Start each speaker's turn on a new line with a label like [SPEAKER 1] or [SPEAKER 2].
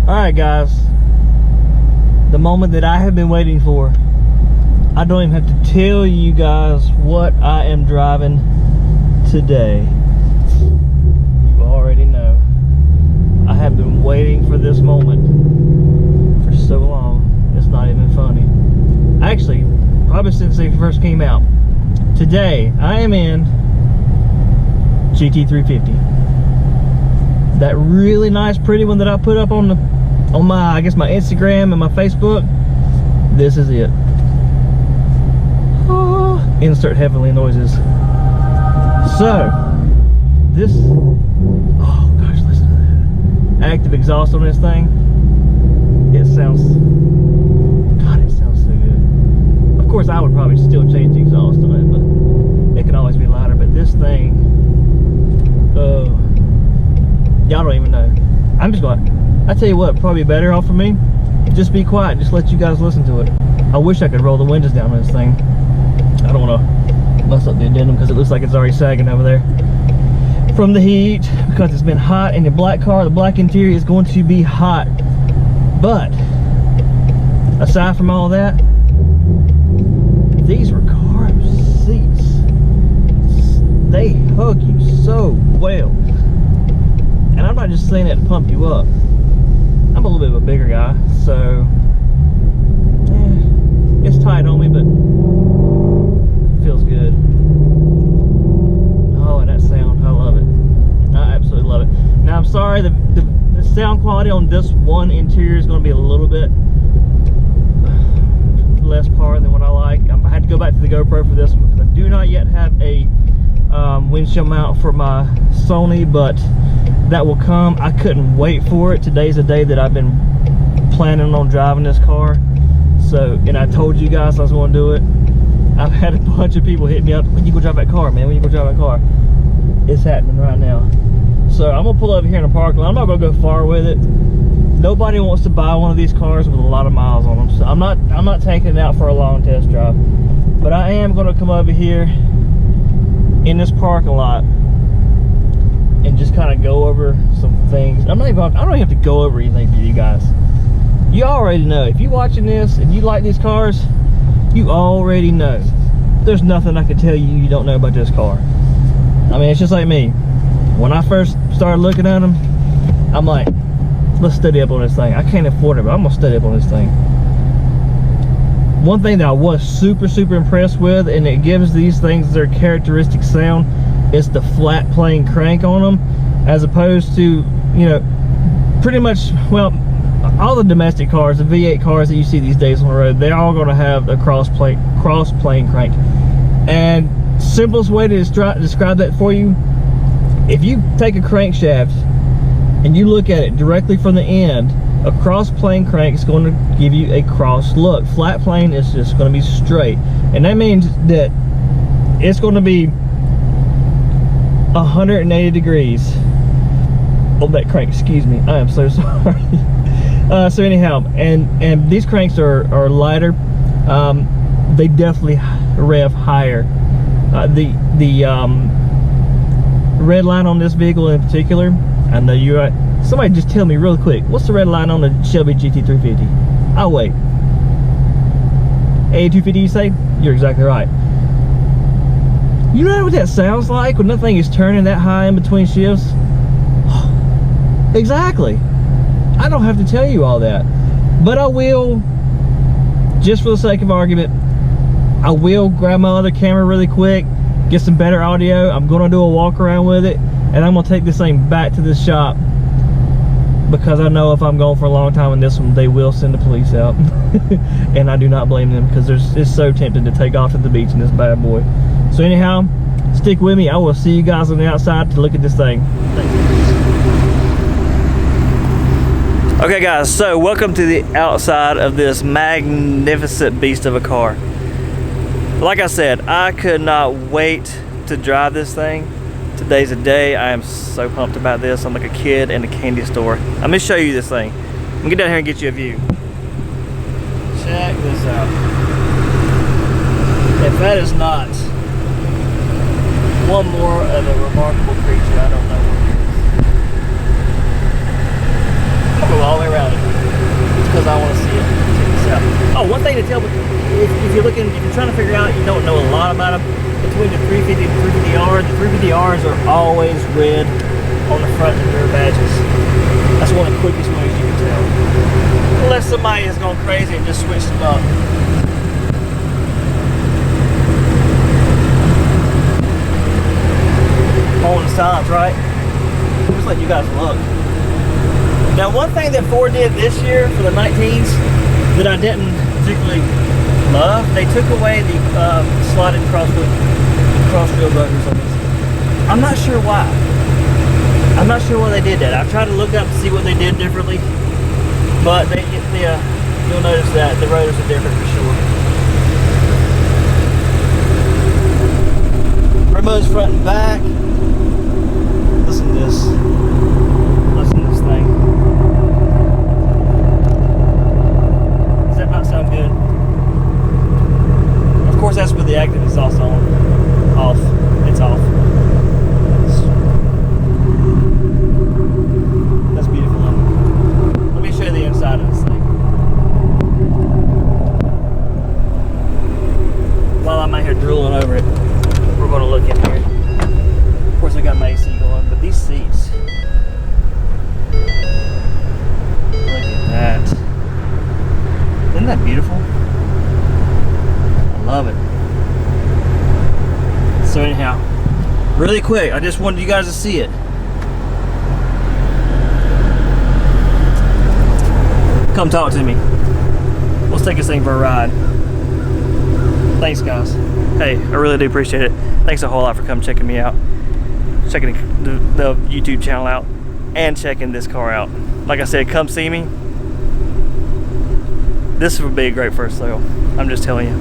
[SPEAKER 1] Alright guys, the moment that I have been waiting for. I don't even have to tell you guys what I am driving today. You already know. I have been waiting for this moment for so long, it's not even funny. Actually, probably since they first came out. Today, I am in GT350. That really nice, pretty one that I put up on my, I guess my Instagram and my Facebook. This is it. Oh, insert heavenly noises. So, this, oh gosh, listen to that. Active exhaust on this thing. It sounds, God, it sounds so good. Of course, I would probably still change the exhaust on it, but it can always be louder. But this thing, oh, y'all don't even know. I'm just going, I tell you what, probably better off for me, just be quiet, just let you guys listen to it. I wish I could roll the windows down on this thing. I don't want to mess up the addendum because it looks like it's already sagging over there from the heat, because it's been hot in the black car. The black interior is going to be hot. But aside from all that, these Recaro seats, they hug you so well. And I'm not just saying that to pump you up. I'm a little bit of a bigger guy, so it's tight on me, but it feels good. Oh, and that sound, I love it. I absolutely love it. Now, I'm sorry, the sound quality on this one interior is going to be a little bit less par than what I like. I had to go back to the GoPro for this one because I do not yet have a windshield mount for my Sony, but that will come. I couldn't wait for it. Today's the day that I've been planning on driving this car. So, and I told you guys I was going to do it. I've had a bunch of people hit me up, when you go drive that car, man, when you go drive that car. It's happening right now. So I'm gonna pull over here in the parking lot. I'm not gonna go far with it. Nobody wants to buy one of these cars with a lot of miles on them. So I'm not taking it out for a long test drive. But I am gonna come over here in this parking lot and just kind of go over some things. I don't even have to go over anything for you guys. You already know. If you're watching this and you like these cars, you already know. There's nothing I can tell you you don't know about this car. I mean, it's just like me. When I first started looking at them, I'm like, let's study up on this thing. I can't afford it, but I'm gonna study up on this thing. One thing that I was super impressed with, and it gives these things their characteristic sound, is the flat plane crank on them, as opposed to, you know, pretty much, well, all the domestic cars, the V8 cars that you see these days on the road, they're all going to have a cross plane crank. And simplest way to describe that for you, if you take a crankshaft and you look at it directly from the end, a cross plane crank is going to give you a cross look. Flat plane is just going to be straight, and that means that it's going to be 180 degrees on that crank. Excuse me, I am so sorry. So anyhow, and these cranks are lighter. They definitely rev higher. The red line on this vehicle in particular, I know you're right. Somebody just tell me real quick, what's the red line on the Shelby GT350? I'll wait. 8250 you say? You're exactly right. You know what that sounds like when nothing is turning that high in between shifts? Exactly. I don't have to tell you all that, but I will, just for the sake of argument, I will grab my other camera really quick, get some better audio. I'm gonna do a walk around with it, and I'm gonna take this thing back to the shop, because I know if I'm going for a long time in this one, they will send the police out. And I do not blame them, because it's so tempting to take off to the beach in this bad boy. So anyhow, stick with me. I will see you guys on the outside to look at this thing. Okay guys, so welcome to the outside of this magnificent beast of a car. Like I said, I could not wait to drive this thing. Today's a day. I am so pumped about this. I'm like a kid in a candy store. I'm gonna show you this thing. I'm gonna get down here and get you a view. Check this out. If that is not one more of a remarkable creature, I don't know what it is. I'll go all the way around it. ours are always red on the front and rear badges. That's one of the quickest ways you can tell. Unless somebody has gone crazy and just switched them up. On the signs, right? Just let you guys look. Now, one thing that Ford did this year for the 19s that I didn't particularly love, they took away the slotted cross-wheel rotors on these. I'm not sure why. I'm not sure why they did that. I've tried to look up to see what they did differently, but you'll notice that the rotors are different for sure. Remotes front and back. Listen to this. Listen to this thing. Does that not sound good? Of course, that's with the active exhaust on. Off. It's off. That's beautiful. Let me show you the inside of this thing. While I'm out here drooling over it, we're going to look in here. Of course, I got my AC going, but these seats. Look at that. Isn't that beautiful? I love it. So anyhow, really quick, I just wanted you guys to see it. Come talk to me. Let's take this thing for a ride. Thanks, guys. Hey, I really do appreciate it. Thanks a whole lot for coming checking me out, checking the YouTube channel out, and checking this car out. Like I said, come see me. This would be a great first sale. I'm just telling you.